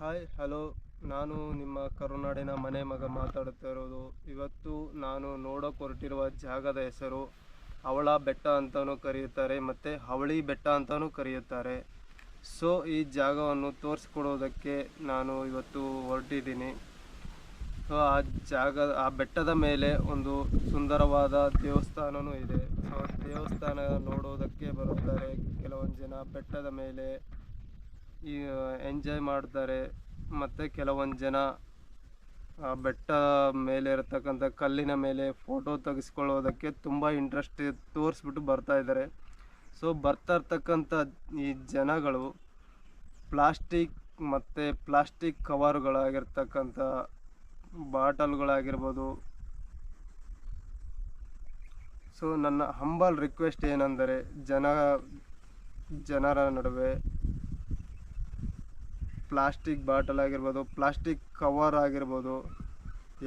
Hi hello, ನಾನು ನಿಮ್ಮ ಕರುನಾಡಿನ ಮನೆ ಮಗ ಮಾತಾಡುತ್ತಿರೋದು. ಇವತ್ತು ನಾನು ನೋಡೋಕೆ ಹೊರಟಿರುವ ಜಾಗದ ಹೆಸರು ಅವಳ ಬೆಟ್ಟ ಅಂತಲೂ ಕರೆಯುತ್ತಾರೆ ಮತ್ತು ಅವಳಿ ಬೆಟ್ಟ ಅಂತಲೂ ಕರೆಯುತ್ತಾರೆ. ಸೊ ಈ ಜಾಗವನ್ನು ತೋರಿಸ್ಕೊಡೋದಕ್ಕೆ ನಾನು ಇವತ್ತು ಹೊರಟಿದ್ದೀನಿ. ಸೊ ಆ ಬೆಟ್ಟದ ಮೇಲೆ ಒಂದು ಸುಂದರವಾದ ದೇವಸ್ಥಾನವೂ ಇದೆ. ಸೊ ದೇವಸ್ಥಾನ ನೋಡೋದಕ್ಕೆ ಬರುತ್ತಾರೆ ಕೆಲವೊಂದು ಜನ. ಬೆಟ್ಟದ ಮೇಲೆ ಎಂಜಾಯ್ ಮಾಡ್ತಾರೆ. ಮತ್ತು ಕೆಲವೊಂದು ಜನ ಬೆಟ್ಟ ಮೇಲೆ ಇರತಕ್ಕಂಥ ಕಲ್ಲಿನ ಮೇಲೆ ಫೋಟೋ ತೆಗೆಸ್ಕೊಳ್ಳೋದಕ್ಕೆ ತುಂಬ ಇಂಟ್ರೆಸ್ಟ್ ತೋರಿಸ್ಬಿಟ್ಟು ಬರ್ತಾ ಇದ್ದಾರೆ. ಸೊ ಬರ್ತಾ ಇರ್ತಕ್ಕಂಥ ಈ ಜನಗಳು ಪ್ಲಾಸ್ಟಿಕ್ ಕವರ್ಗಳಾಗಿರ್ತಕ್ಕಂಥ ಬಾಟಲ್ಗಳಾಗಿರ್ಬೋದು. ಸೊ ನನ್ನ ಹಂಬಲ್ ರಿಕ್ವೆಸ್ಟ್ ಏನೆಂದರೆ ಜನರ ನಡುವೆ ಪ್ಲಾಸ್ಟಿಕ್ ಬಾಟಲ್ ಆಗಿರ್ಬೋದು, ಪ್ಲಾಸ್ಟಿಕ್ ಕವರ್ ಆಗಿರ್ಬೋದು,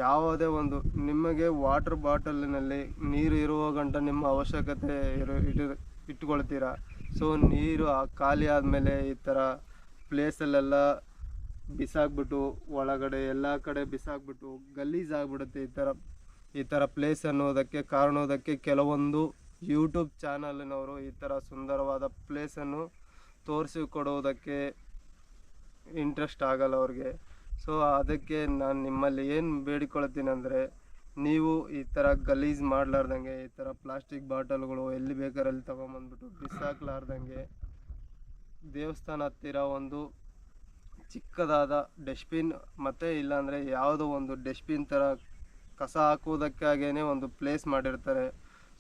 ಯಾವುದೇ ಒಂದು ನಿಮಗೆ ವಾಟರ್ ಬಾಟಲಿನಲ್ಲಿ ನೀರು ಇರುವ ಗಂಟ ನಿಮ್ಮ ಅವಶ್ಯಕತೆ ಇಟ್ಕೊಳ್ತೀರಾ. ಸೊ ನೀರು ಖಾಲಿ ಆದಮೇಲೆ ಈ ಥರ ಪ್ಲೇಸಲ್ಲೆಲ್ಲ ಬಿಸಾಕ್ಬಿಟ್ಟು, ಒಳಗಡೆ ಎಲ್ಲ ಕಡೆ ಬಿಸಾಕ್ಬಿಟ್ಟು ಗಲೀಜಾಗ್ಬಿಡುತ್ತೆ. ಈ ಥರ ಪ್ಲೇಸ್ ಅನ್ನೋದಕ್ಕೆ ಕಾರಣೋದಕ್ಕೆ ಕೆಲವೊಂದು ಯೂಟ್ಯೂಬ್ ಚಾನಲಿನವರು ಈ ಥರ ಸುಂದರವಾದ ಪ್ಲೇಸನ್ನು ತೋರಿಸಿಕೊಡೋದಕ್ಕೆ ಇಂಟ್ರೆಸ್ಟ್ ಆಗಲ್ಲ ಅವ್ರಿಗೆ. ಸೊ ಅದಕ್ಕೆ ನಾನು ನಿಮ್ಮಲ್ಲಿ ಏನು ಬೇಡಿಕೊಳ್ತೀನಿ ಅಂದರೆ, ನೀವು ಈ ಥರ ಗಲೀಜು ಮಾಡಲಾರ್ದಂಗೆ, ಈ ಥರ ಪ್ಲಾಸ್ಟಿಕ್ ಬಾಟಲ್ಗಳು ಎಲ್ಲಿ ಬೇಕಾರಲ್ಲಿ ತೊಗೊಂಬಂದ್ಬಿಟ್ಟು ಬಿಸಾಕ್ಲಾರ್ದಂಗೆ, ದೇವಸ್ಥಾನ ಹತ್ತಿರ ಒಂದು ಚಿಕ್ಕದಾದ ಡಸ್ಟ್ಬಿನ್ ಮತ್ತು ಇಲ್ಲಾಂದರೆ ಯಾವುದೋ ಒಂದು ಡಸ್ಟ್ಬಿನ್ ಥರ ಕಸ ಹಾಕೋದಕ್ಕಾಗೇ ಒಂದು ಪ್ಲೇಸ್ ಮಾಡಿರ್ತಾರೆ.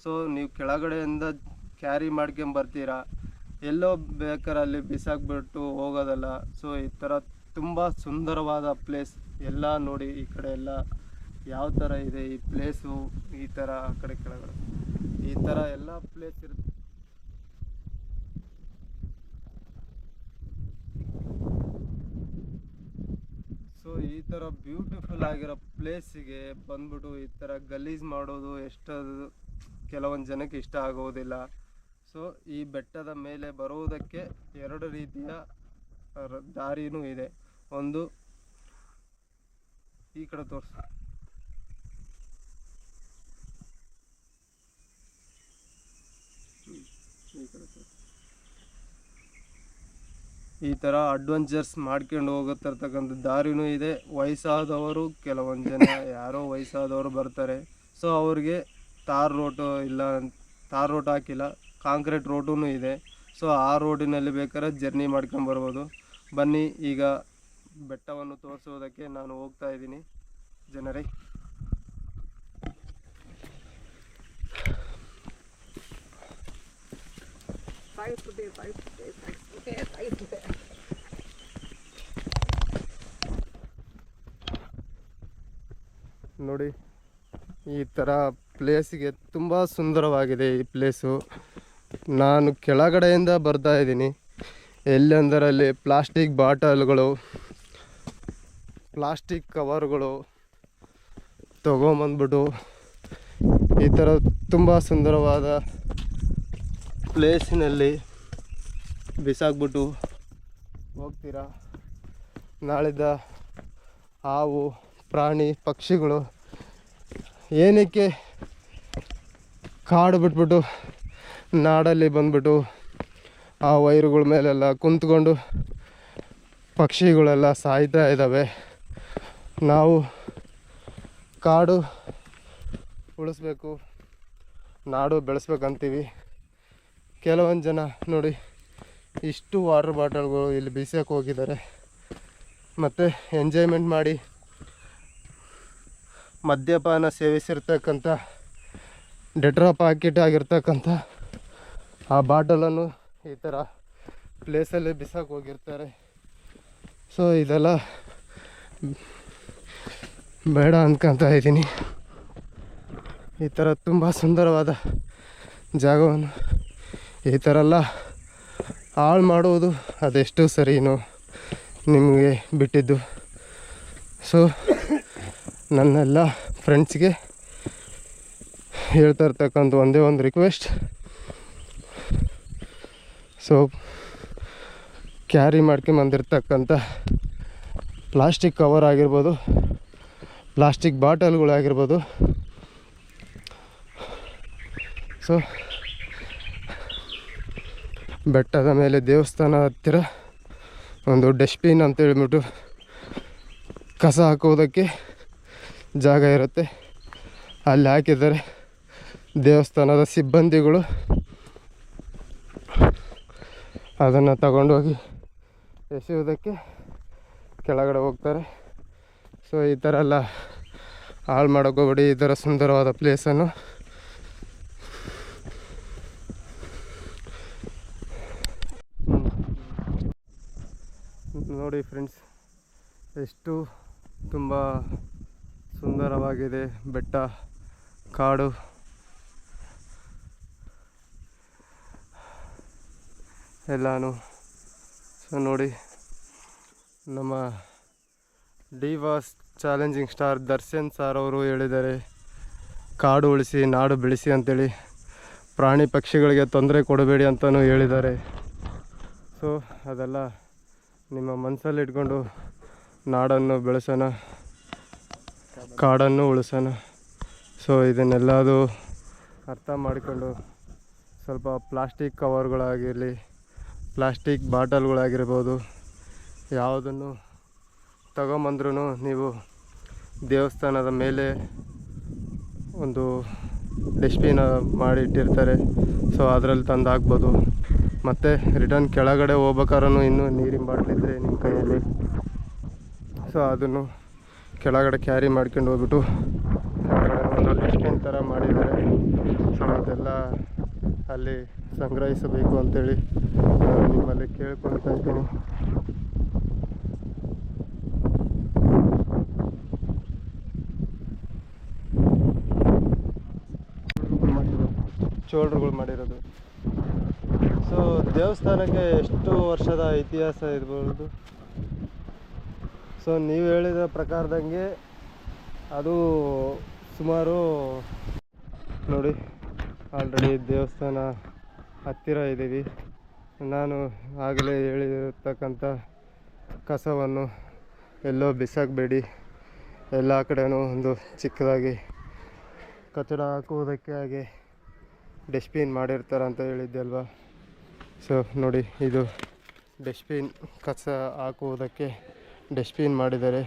ಸೊ ನೀವು ಕೆಳಗಡೆಯಿಂದ ಕ್ಯಾರಿ ಮಾಡ್ಕೊಂಬರ್ತೀರಾ, ಎಲ್ಲೋ ಬೇಕಾರಲ್ಲಿ ಬಿಸಾಕ್ಬಿಟ್ಟು ಹೋಗೋದಲ್ಲ. ಸೊ ಈ ಥರ ತುಂಬ ಸುಂದರವಾದ ಪ್ಲೇಸ್ ಎಲ್ಲ ನೋಡಿ. ಈ ಕಡೆ ಎಲ್ಲ ಯಾವ ಥರ ಇದೆ ಈ ಪ್ಲೇಸು, ಈ ಥರ ಆ ಕಡೆ ಕೆಳಗಡೆ ಈ ಥರ ಎಲ್ಲ ಪ್ಲೇಸ್ ಇರುತ್ತೆ. ಸೊ ಈ ಥರ ಬ್ಯೂಟಿಫುಲ್ ಆಗಿರೋ ಪ್ಲೇಸಿಗೆ ಬಂದ್ಬಿಟ್ಟು ಈ ಥರ ಗಲೀಜು ಮಾಡೋದು ಕೆಲವೊಂದು ಜನಕ್ಕೆ ಇಷ್ಟ ಆಗೋದಿಲ್ಲ. ಸೊ ಈ ಬೆಟ್ಟದ ಮೇಲೆ ಬರುವುದಕ್ಕೆ ಎರಡು ರೀತಿಯ ದಾರಿನೂ ಇದೆ. ಒಂದು ಈ ಕಡೆ ತೋರಿಸ, ಈ ಥರ ಅಡ್ವೆಂಚರ್ಸ್ ಮಾಡ್ಕೊಂಡು ಹೋಗುತ್ತಿರ್ತಕ್ಕಂಥ ದಾರಿನೂ ಇದೆ. ವಯಸ್ಸಾದವರು ಕೆಲವೊಂದು ಜನ ಯಾರೋ ವಯಸ್ಸಾದವರು ಬರ್ತಾರೆ. ಸೊ ಅವ್ರಿಗೆ ತಾರ್ ರೋಡ್ ಹಾಕಿಲ್ಲ, ಕಾಂಕ್ರೀಟ್ ರೋಡೂ ಇದೆ. ಸೊ ಆ ರೋಡಿನಲ್ಲಿ ಬೇಕಾದ್ರೆ ಜರ್ನಿ ಮಾಡ್ಕೊಂಬರ್ಬೋದು. ಬನ್ನಿ, ಈಗ ಬೆಟ್ಟವನ್ನು ತೋರಿಸೋದಕ್ಕೆ ನಾನು ಹೋಗ್ತಾ ಇದ್ದೀನಿ ಜನರೇ. ನೋಡಿ, ಈ ಥರ ಪ್ಲೇಸಿಗೆ ತುಂಬ ಸುಂದರವಾಗಿದೆ ಈ ಪ್ಲೇಸು. ನಾನು ಕೆಳಗಡೆಯಿಂದ ಬರ್ತಾ ಇದ್ದೀನಿ. ಎಲ್ಲೆಂದರಲ್ಲಿ ಪ್ಲಾಸ್ಟಿಕ್ ಬಾಟಲ್ಗಳು, ಪ್ಲಾಸ್ಟಿಕ್ ಕವರ್ಗಳು ತೊಗೊಂಬಂದ್ಬಿಟ್ಟು ಈ ಥರ ತುಂಬ ಸುಂದರವಾದ ಪ್ಲೇಸಿನಲ್ಲಿ ಬಿಸಾಕ್ಬಿಟ್ಟು ಹೋಗ್ತೀರಾ. ನಾಳಿದ್ದ ಹಾವು, ಪ್ರಾಣಿ, ಪಕ್ಷಿಗಳು ಏನಕ್ಕೆ ಕಾಡು ಬಿಟ್ಬಿಟ್ಟು ನಾಡಲ್ಲಿ ಬಂದ್ಬಿಟ್ಟು ಆ ವೈರುಗಳ ಮೇಲೆಲ್ಲ ಕುಂತ್ಕೊಂಡು ಪಕ್ಷಿಗಳೆಲ್ಲ ಸಾಯ್ತಾ ಇದ್ದಾವೆ. ನಾವು ಕಾಡು ಉಳಿಸ್ಬೇಕು, ನಾಡು ಬೆಳೆಸ್ಬೇಕಂತೀವಿ. ಕೆಲವೊಂದು ಜನ ನೋಡಿ, ಇಷ್ಟು ವಾಟರ್ ಬಾಟಲ್ಗಳು ಇಲ್ಲಿ ಬಿಸಾಕಿ ಹೋಗಿದ್ದಾರೆ. ಮತ್ತು ಎಂಜಾಯ್ಮೆಂಟ್ ಮಾಡಿ ಮದ್ಯಪಾನ ಸೇವಿಸಿರ್ತಕ್ಕಂಥ ಡೆಟ್ರಾ ಪ್ಯಾಕೆಟ್ ಆಗಿರ್ತಕ್ಕಂಥ ಆ ಬಾಟಲನ್ನು ಈ ಥರ ಪ್ಲೇಸಲ್ಲಿ ಬಿಸಾಕಿ ಹೋಗಿರ್ತಾರೆ. ಸೊ ಇದೆಲ್ಲ ಬೇಡ ಅಂದ್ಕೊತಾ ಇದ್ದೀನಿ. ಈ ಥರ ತುಂಬ ಸುಂದರವಾದ ಜಾಗವನ್ನು ಈ ಥರ ಎಲ್ಲ ಹಾಳು ಮಾಡುವುದು ಅದೆಷ್ಟು ಸರಿನೋ ನಿಮಗೆ ಬಿಟ್ಟಿದ್ದು. ಸೊ ನನ್ನೆಲ್ಲ ಫ್ರೆಂಡ್ಸ್ಗೆ ಹೇಳ್ತಾ ಇರ್ತಕ್ಕಂಥ ಒಂದೇ ಒಂದು ರಿಕ್ವೆಸ್ಟ್, ಸೊ ಕ್ಯಾರಿ ಮಾಡ್ಕೊಂಬಂದಿರ್ತಕ್ಕಂಥ ಪ್ಲಾಸ್ಟಿಕ್ ಕವರ್ ಆಗಿರ್ಬೋದು, ಪ್ಲಾಸ್ಟಿಕ್ ಬಾಟಲ್ಗಳಾಗಿರ್ಬೋದು. ಸೊ ಬೆಟ್ಟದ ಮೇಲೆ ದೇವಸ್ಥಾನ ಹತ್ತಿರ ಒಂದು ಡಸ್ಟ್ಬಿನ್ ಅಂತ ಹೇಳ್ಬಿಟ್ಟು ಕಸ ಹಾಕುವುದಕ್ಕೆ ಜಾಗ ಇರುತ್ತೆ. ಅಲ್ಲಿ ಹಾಕಿದರೆ ದೇವಸ್ಥಾನದ ಸಿಬ್ಬಂದಿಗಳು ಅದನ್ನು ತಗೊಂಡೋಗಿ ಎಸೆಯುವುದಕ್ಕೆ ಕೆಳಗಡೆ ಹೋಗ್ತಾರೆ. ಸೊ ಈ ಥರ ಎಲ್ಲ ಹಾಳು ಮಾಡೋಕ್ಕೋಗ್ಬೇಡಿ ಈ ಥರ ಸುಂದರವಾದ ಪ್ಲೇಸನ್ನು. ನೋಡಿ ಫ್ರೆಂಡ್ಸ್, ಎಷ್ಟು ತುಂಬ ಸುಂದರವಾಗಿದೆ ಬೆಟ್ಟ, ಕಾಡು. ಎಲ್ಲಾನು. ಸೊ ನೋಡಿ, ನಮ್ಮ ಡಿವಾಸ್ ಚಾಲೆಂಜಿಂಗ್ ಸ್ಟಾರ್ ದರ್ಶನ್ ಸರ್ ಅವರು ಹೇಳಿದ್ದಾರೆ, ಕಾಡು ಉಳಿಸಿ ನಾಡು ಬೆಳೆಸಿ ಅಂತೇಳಿ. ಪ್ರಾಣಿ ಪಕ್ಷಿಗಳಿಗೆ ತೊಂದರೆ ಕೊಡಬೇಡಿ ಅಂತಲೂ ಹೇಳಿದ್ದಾರೆ. ಸೊ ಅದೆಲ್ಲ ನಿಮ್ಮ ಮನಸ್ಸಲ್ಲಿ ಇಟ್ಕೊಂಡು ನಾಡನ್ನು ಬೆಳೆಸೋಣ, ಕಾಡನ್ನು ಉಳಿಸೋಣ. ಸೊ ಇದನ್ನೆಲ್ಲದು ಅರ್ಥ ಮಾಡಿಕೊಂಡು ಸ್ವಲ್ಪ ಪ್ಲಾಸ್ಟಿಕ್ ಕವರ್ಗಳಾಗಿರಲಿ, ಪ್ಲಾಸ್ಟಿಕ್ ಬಾಟಲ್ಗಳಾಗಿರ್ಬೋದು, ಯಾವುದನ್ನು ತಗೊಂಬಂದ್ರೂ ನೀವು ದೇವಸ್ಥಾನದ ಮೇಲೆ ಒಂದು ಡಸ್ಟ್ಬಿನ್ ಮಾಡಿಟ್ಟಿರ್ತಾರೆ. ಸೊ ಅದರಲ್ಲಿ ತಂದು ಹಾಕ್ಬೋದು. ಮತ್ತು ರಿಟರ್ನ್ ಕೆಳಗಡೆ ಹೋಗ್ಬೇಕಾದ್ರೂ ಇನ್ನೂ ನೀರಿನ ಬಾಟ್ಲಿದ್ರೆ ನಿಮ್ಮ ಕೈಯಲ್ಲಿ, ಸೊ ಅದನ್ನು ಕೆಳಗಡೆ ಕ್ಯಾರಿ ಮಾಡ್ಕೊಂಡು ಹೋಗ್ಬಿಟ್ಟು ಕೆಳಗಡೆ ಒಂದು ಡಸ್ಟ್ಬಿನ್ ಥರ ಮಾಡಿದ್ದಾರೆ. ಸೊ ಅದೆಲ್ಲ ಅಲ್ಲಿ ಸಂಗ್ರಹಿಸಬೇಕು ಅಂತೇಳಿ ನಿಮ್ಮಲ್ಲಿ ಕೇಳ್ಕೊಳ್ತಾ ಇದ್ದೀನಿ. ಚೋಳರುಗಳು ಮಾಡಿರೋದು. ಸೊ ದೇವಸ್ಥಾನಕ್ಕೆ ಎಷ್ಟು ವರ್ಷದ ಇತಿಹಾಸ ಇರ್ಬೋದು. ಸೊ ನೀವು ಹೇಳಿದ ಪ್ರಕಾರದಂಗೆ ಅದು ಸುಮಾರು ನೋಡಿ, ಆಲ್ರೆಡಿ ದೇವಸ್ಥಾನ ಹತ್ತಿರ ಇದ್ದೀವಿ. ನಾನು ಆಗಲೇ ಹೇಳಿರತಕ್ಕಂಥ ಕಸವನ್ನು ಎಲ್ಲೋ ಬಿಸಾಕಬೇಡಿ, ಎಲ್ಲ ಕಡೆಯೂ ಒಂದು ಚಿಕ್ಕದಾಗಿ ಕಚಡ ಹಾಕುವುದಕ್ಕೆ ಹಾಗೆ ಡಸ್ಟ್ಬಿನ್ ಮಾಡಿರ್ತಾರೆ ಅಂತ ಹೇಳಿದ್ದೆ ಅಲ್ವಾ. ಸೊ ನೋಡಿ, ಇದು ಡಸ್ಟ್ಬಿನ್, ಕಸ ಹಾಕುವುದಕ್ಕೆ ಡಸ್ಟ್ಬಿನ್ ಮಾಡಿದ್ದಾರೆ.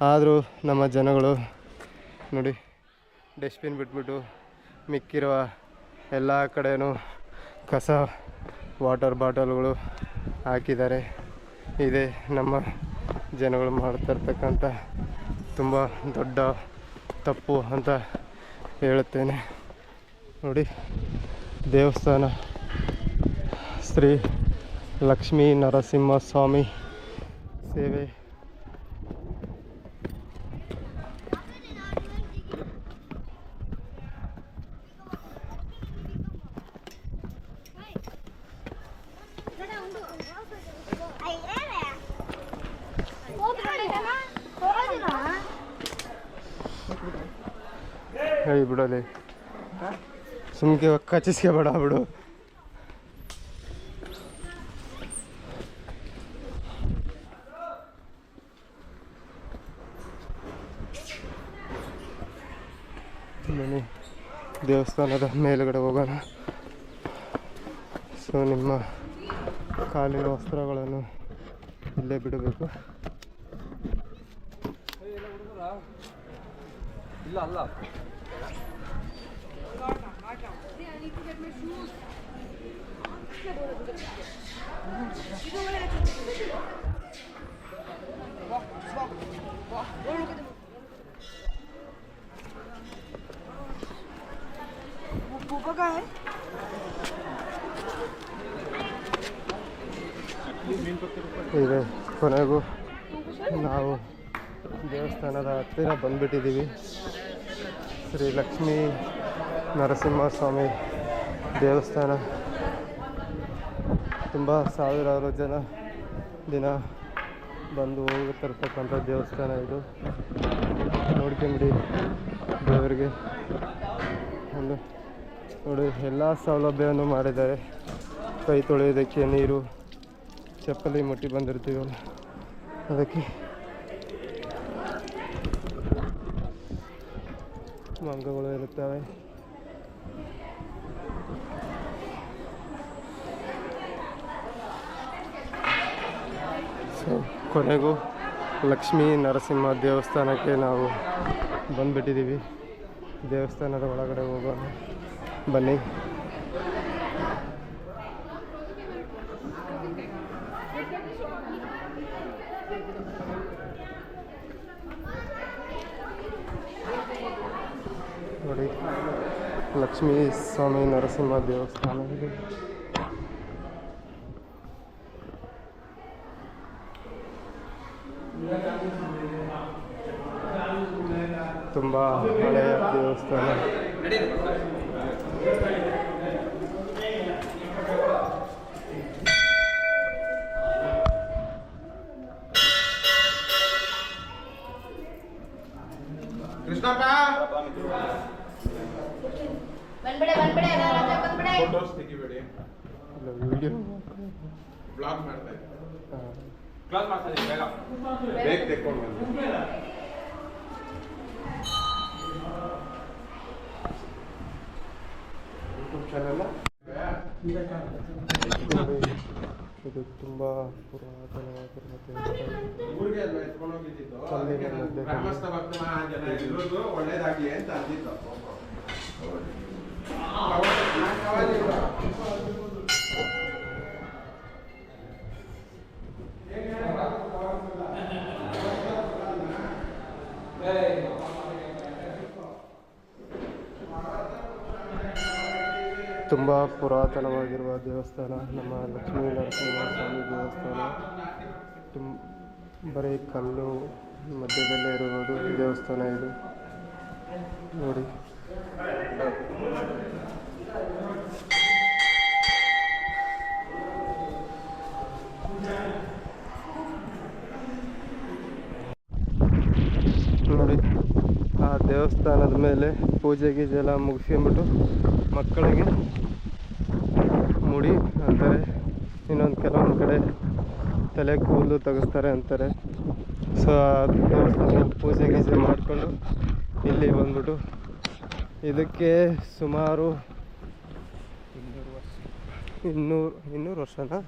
ಆದರೂ ನಮ್ಮ ಜನಗಳು ನೋಡಿ ಡಸ್ಟ್ಬಿನ್ ಬಿಟ್ಬಿಟ್ಟು ಮಿಕ್ಕಿರುವ ಎಲ್ಲ ಕಡೆಯೂ ಕಸ ವಾಟರ್ ಬಾಟಲ್ಗಳು ಹಾಕಿದ್ದಾರೆ. ಇದೇ ನಮ್ಮ ಜನಗಳು ಮಾಡ್ತಿರ್ತಕ್ಕಂಥ ತುಂಬ ದೊಡ್ಡ ತಪ್ಪು ಅಂತ ಹೇಳುತ್ತೇನೆ. ನೋಡಿ, ದೇವಸ್ಥಾನ ಶ್ರೀ ಲಕ್ಷ್ಮೀ ನರಸಿಂಹಸ್ವಾಮಿ ಸೇವೆ. ಹೇಳಿ ಬಿಡೋಲಿ, ಸುಮ್ಕೆ ಕಚ್ಚಿಸ್ಕೆ ಬೇಡ ಬಿಡು. ಬನ್ನಿ ದೇವಸ್ಥಾನದ ಮೇಲುಗಡೆ ಹೋಗೋಣ. ಸೊ ನಿಮ್ಮ ಕಾಲಿನ ವಸ್ತ್ರಗಳನ್ನು ಇಲ್ಲೇ ಬಿಡಬೇಕು. ಇಲ್ಲ ಅಲ್ಲ, ಇದೆ. ಕೊನೆಗೂ ನಾವು ದೇವಸ್ಥಾನದ ಹತ್ತಿರ ಬಂದುಬಿಟ್ಟಿದ್ದೀವಿ. ಶ್ರೀ ಲಕ್ಷ್ಮೀ ನರಸಿಂಹಸ್ವಾಮಿ ದೇವಸ್ಥಾನ. ತುಂಬ ಸಾವಿರಾರು ಜನ ದಿನ ಬಂದು ಹೋಗುತ್ತಿರ್ತಕ್ಕಂಥ ದೇವಸ್ಥಾನ ಇದು. ನೋಡ್ಕೊಂಬಿಡಿ ದೇವರಿಗೆ. ಒಂದು ನೋಡಿ, ಎಲ್ಲ ಸೌಲಭ್ಯವನ್ನು ಮಾಡಿದ್ದಾರೆ. ಕೈ ತೊಳೆಯೋದಕ್ಕೆ ನೀರು, ಚಪ್ಪಲಿ ಮುಟ್ಟಿ ಬಂದಿರ್ತೀವಲ್ಲ ಅದಕ್ಕೆ ಮಂಗಗಳು ಇರುತ್ತವೆ. ಸೊ ಕೊನೆಗೂ ಲಕ್ಷ್ಮೀ ನರಸಿಂಹ ದೇವಸ್ಥಾನಕ್ಕೆ ನಾವು ಬಂದುಬಿಟ್ಟಿದ್ದೀವಿ. ದೇವಸ್ಥಾನದ ಒಳಗಡೆ ಹೋಗೋಣ ಬನ್ನಿ. ನೋಡಿ, ಲಕ್ಷ್ಮೀ ಸ್ವಾಮಿ ನರಸಿಂಹ ದೇವಸ್ಥಾನ ಇದೆ. ತುಂಬ ಹಳೆಯ ದೇವಸ್ಥಾನ. ಕೃಷ್ಣಪ್ಪ ಫೋಟೋಸ್ ತೆಗಿಬೇಡಿ, ವಿಡಿಯೋ ಬ್ಲಾಗ್ ಮಾಡ್ತಾ ಇದ್ದೀನಿ. ಕ್ಲಾಸ್ ಮಾಡ್ತಾ ಇದ್ದೀನಿ, ಬೇಗ ತೆಕ್ಕೊಂಡು ಬಂದು. ಇದು ತುಂಬ ಪುರಾತನವಾಗಿರುವ ಊರಿಗೆ ಅಲ್ವಾ ಎತ್ಕೊಂಡು ಹೋಗಿದ್ದು. ಗ್ರಾಮಸ್ಥ ಭಕ್ತ ಮಹಾಜನ ಎಲ್ಲರಿಗೂ ಒಳ್ಳೇದಾಗ್ಲಿ ಅಂತ ಅಂದಿದ್ದು. ತುಂಬ ಪುರಾತನವಾಗಿರುವ ದೇವಸ್ಥಾನ ನಮ್ಮ ಲಕ್ಷ್ಮೀ ನರಸಿಂಹ ಸ್ವಾಮಿ ದೇವಸ್ಥಾನ. ಬರೀ ಕಲ್ಲು ಮಧ್ಯದಲ್ಲೇ ಇರುವುದು ದೇವಸ್ಥಾನ ಇದು. ನೋಡಿ, ನೋಡಿ ಆ ದೇವಸ್ಥಾನದ ಮೇಲೆ ಪೂಜೆ ಗೀಜೆ ಎಲ್ಲ ಮುಗಿಸ್ಕೊಂಬಿಟ್ಟು ಮಕ್ಕಳಿಗೆ ಮುಡಿ ಅಂತಾರೆ, ಇನ್ನೊಂದು ಕೆಲವೊಂದು ಕಡೆ ತಲೆ ಕೂದಲು ತೆಗೆಸ್ತಾರೆ ಅಂತಾರೆ. ಸೊ ಆ ದೇವಸ್ಥಾನದಲ್ಲಿ ಪೂಜೆ ಗೀಜೆ ಮಾಡಿಕೊಂಡು ಇಲ್ಲಿ ಬಂದ್ಬಿಟ್ಟು ಇದಕ್ಕೆ ಸುಮಾರು 200 ವರ್ಷನಾ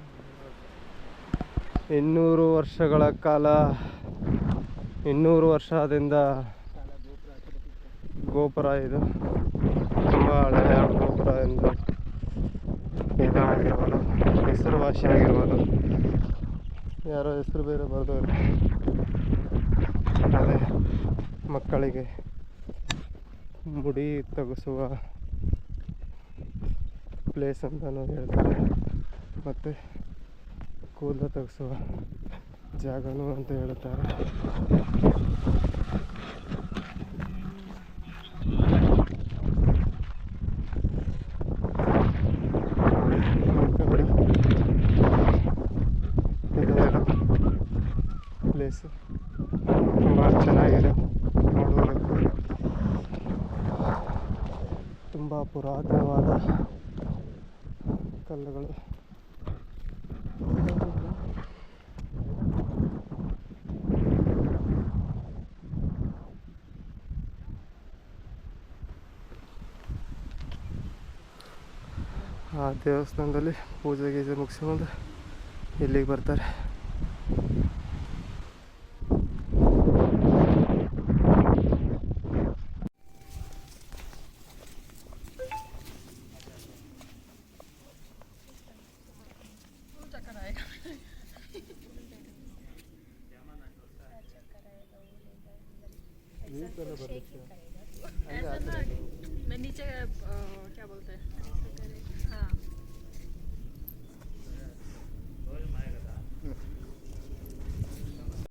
200 ವರ್ಷಗಳ ಕಾಲ 200 ವರ್ಷದಿಂದ ಗೋಪುರ ಇದು. ತುಂಬ ಹಳೆಯ ಗೋಪುರ ಎಂದು ಇದಾಗಿರ್ಬೋದು, ಹೆಸರುವಾಸಿಯಾಗಿರ್ಬೋದು. ಯಾರೋ ಹೆಸರು ಬೇರೆ ಬರೆದವರು. ಅದೇ ಮಕ್ಕಳಿಗೆ ಮುಡಿ ತೆಗೆಸುವ ಪ್ಲೇಸ್ ಅಂತಲೂ ಹೇಳ್ತಾರೆ, ಮತ್ತು ಕೂದಲು ತೆಗೆಸುವ ಜಾಗನೂ ಅಂತ ಹೇಳುತ್ತಾರೆ. ಪ್ಲೇಸು ತುಂಬ ಚೆನ್ನಾಗಿದೆ ನೋಡುವುದಕ್ಕೂ. ತುಂಬ ಪುರಾತನವಾದ ಕಲ್ಲುಗಳು. ಆ ದೇವಸ್ಥಾನದಲ್ಲಿ ಪೂಜೆ ಗೀಜೆ ಮುಗಿಸ್ಕೊಂಡು ಇಲ್ಲಿಗೆ ಬರ್ತಾರೆ.